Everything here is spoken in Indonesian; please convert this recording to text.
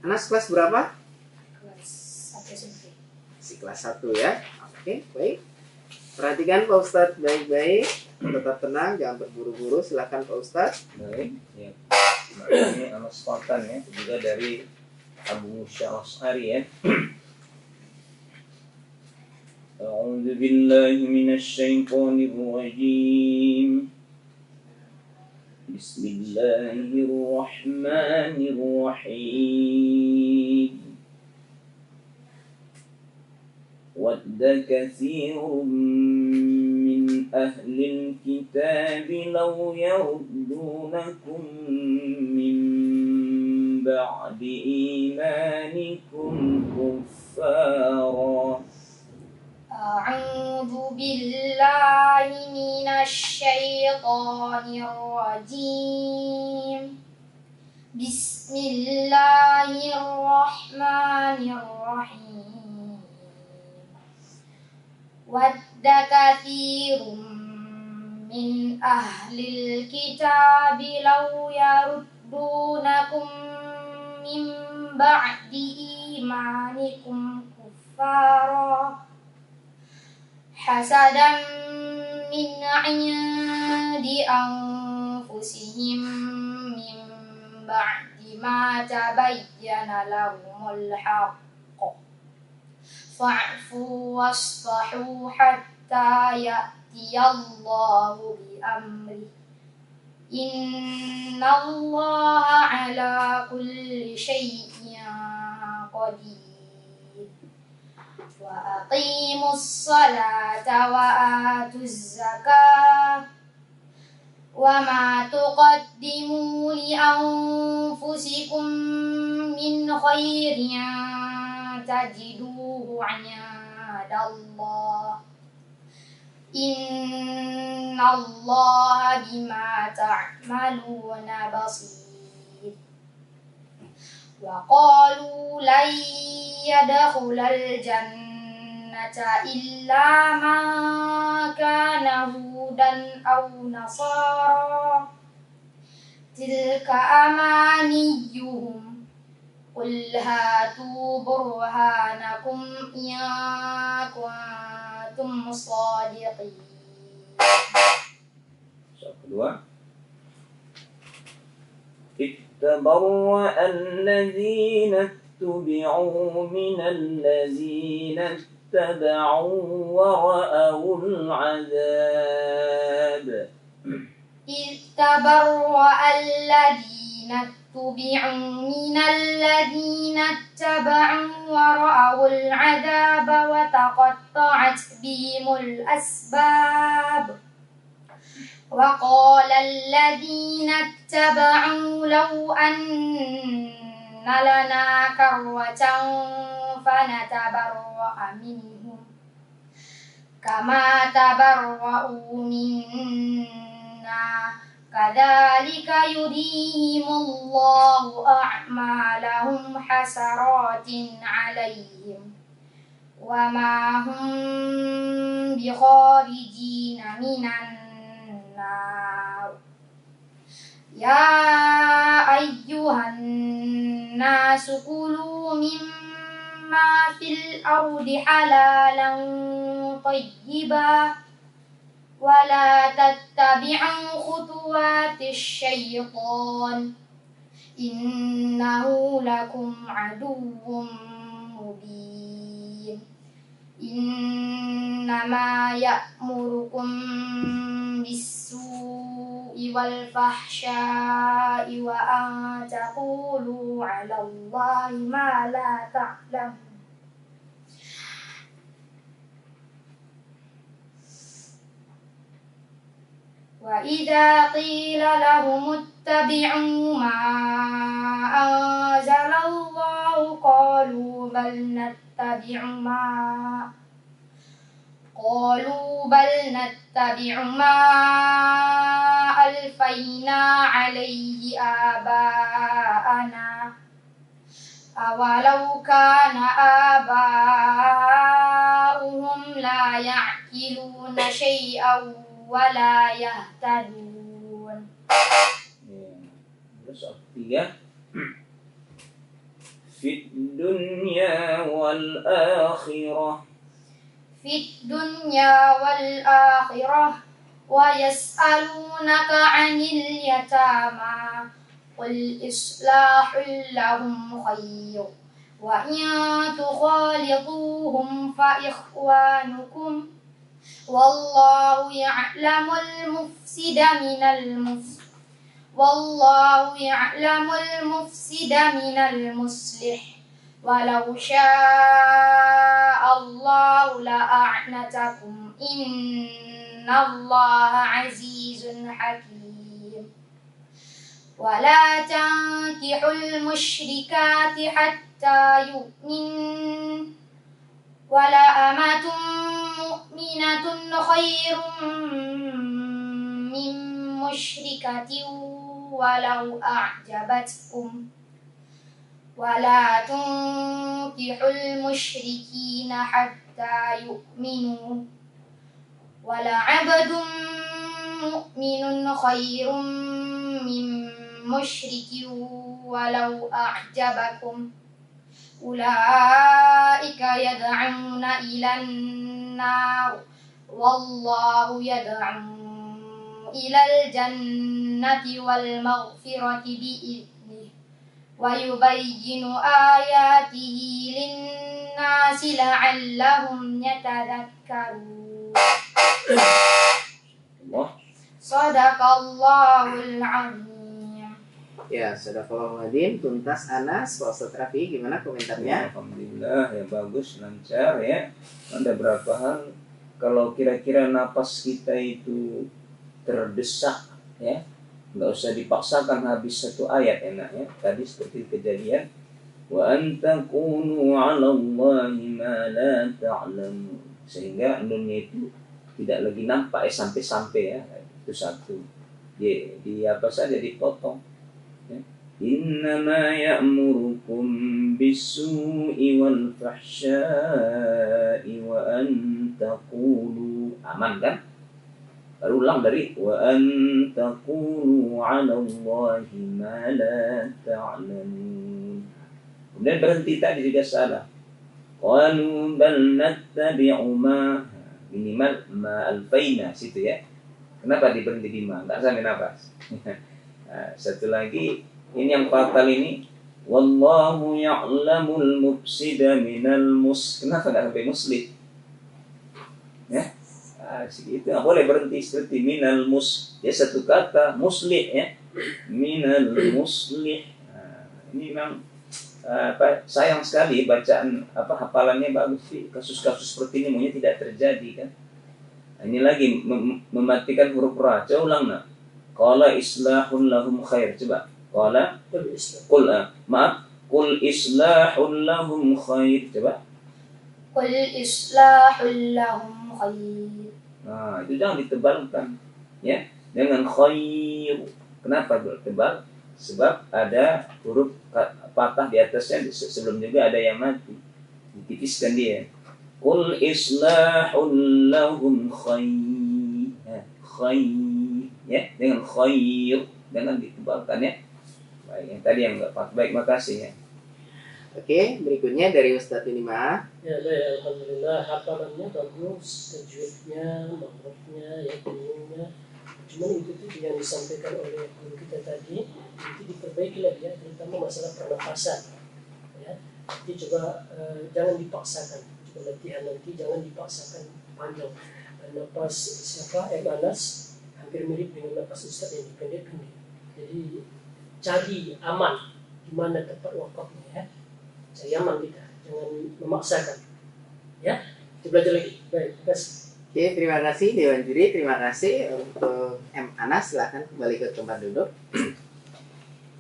Anas kelas berapa? Kelas 1 SMP. Si kelas 1 ya. Oke, baik. Perhatikan Pak Ustadz baik-baik. Tetap tenang, jangan terburu-buru. Silakan Pak Ustadz. Baik, ya. Ini Anas Fatan ya, juga dari Abu Musa Al-Asy'ari ya. A'udzu billahi minasy syaithanir rajim. Bismillahirrahmanirrahim. Wadda katsirun min ahlil kitab law yaruddunakum min ba'di imanikum kuffara. A'udzu billahi minasy syaithanir rajim. Bismillahirrahmanirrahim. Wadda katsirun min ahlil kitab law yaruddunakum min ba'di imanikum kuffara hasadan min 'indi anfusihim min ba'di ma tabayyana lahumul haqq fa'fu wasfahu hatta ya'tiyallahu bi amri innallaha 'ala kulli syai'in qadir. Wa aqimus salata wa atuz zakah wa ma tuqaddimu li anfusikum min khairin tajiduhu 'indallah innallaha bima ta'maluna basir. Wa qalu lan yadkhulal jannata illa man kana hudan aw nasara tilka amaniyuhum qul hatu burhanakum in kuntum shadiqin. Kedua, tabarra'a alladhina ittaba'u minal ladhina ittaba'u wa ra'awul 'adzab. Tabarra'a alladhina ittaba'u minal ladhina ittaba'u wa ra'awul 'adzaba wa taqatta'at bihimul asbab. Wa qala alladhina ittaba'u law anna lana karratan fanatabarra'a minhum kama tabarra'u minna kadzalika yurihimullahu a'malahum hasaratin 'alaihim wa ma hum bikharijina minan nar. Ya ayyuhan nasu kulu mimma fil ardi halalan tayyiban wa la tattabi'u khutuwatis syaitan innahu lakum aduwwum mubin. Innama ya'murukum bis-su'i wal fahsya'i wa an taqulu 'ala Allahi ma la ta'lamun. Wa idza qila lahum ittabi'u ma anzalallahu qalu bal nattabi'u ma alfayna 'alayhi aba'ana awalau kana aba'uhum la ya'qiluna syai'an wa la yahtadun. Terus soal ketiga, في الدنيا والآخرة في الدنيا والآخرة ويسألونك عن اليتامى قل إصلاح لهم خير وإن تخالطوهم فإخوانكم والله يعلم المفسد من المصلح ولو شاء الله لأعنتكم إن الله عزيز حكيم ولا تنكحوا المشركات حتى يؤمنوا ولأمة مؤمنة خير من مشركة ولو أعجبتكم ولا تنكحوا المشركين حتى يؤمنوا ولعبد مؤمن خير من مشرك ولو أعجبكم أولئك يدعون إلى النار والله يدعو إلى الجنة والمغفرة بإذنه ويبين آياته للناس لعلهم يتذكرون صدق الله العظيم. Ya, sadaqallahul adzim. Tuntas Anas, Pak Ustadz Rafi, gimana komentarnya? Alhamdulillah ya, bagus, lancar ya. Ada berapa hal kalau kira-kira napas kita itu terdesak ya, nggak usah dipaksakan habis satu ayat enak ya. Tadi seperti kejadian wa antakunu 'ala Allahi ma la ta'lamun, sehingga nunnya itu tidak lagi nampak sampai-sampai ya. Itu satu. Di apa saja dipotong. Innama ya'murukum bis-su'i wal fahsya'i wa an taqulu, aman kan? Baru ulang dari wa an taqulu 'ala Allahi ma la ta'lamun. Kemudian berhenti tadi juga salah. Qalu bal nattabi'u ma, minimal ma alfaina situ ya. Kenapa diberhenti di ma? Enggak sampai nafas. Nah, satu lagi ini yang fatal ini, wallahu ya'lamul mufsida minal kenapa nggak sampai muslih ya? Itu nggak boleh berhenti seperti minal ya, satu kata muslih ya, minal muslih. Ini memang sayang sekali bacaan hafalannya bagus sih, kasus-kasus seperti ini maunya tidak terjadi kan. Ini lagi mematikan huruf ra. Coba ulang nak. Qala islahun lahum khair. Coba. Qala qul islahun lahum khair. Coba. Qul islahun lahum khair. Nah, itu jangan ditebalkan ya, dengan khair. Kenapa tebal? Sebab ada huruf patah di atasnya, sebelum juga ada yang mati. Ditipiskan dia. Qul islahun lahum khair. Khair ya, dengan khair, jangan ditebalkan ya. Baik, yang tadi yang enggak baik, makasih ya. Oke, berikutnya dari Ustadz Unima. Ya, baik, alhamdulillah hafalannya bagus, tajwidnya, makhrajnya, ya, bunyinya. Cuman itu yang disampaikan oleh guru kita tadi itu diperbaiki lagi ya, terutama masalah pernafasan. Ya, jadi coba jangan dipaksakan, coba latihan nanti jangan dipaksakan panjang. Napas siapa? Anas hampir mirip dengan napas Ustaz ini, pendek-pendek. Jadi cari aman di mana tempat wakafnya ya. Cari aman kita, jangan memaksakan. Ya, kita belajar lagi. Baik, terima kasih. Oke, terima kasih Dewan Juri, terima kasih untuk M. Anas. Silahkan kembali ke tempat duduk.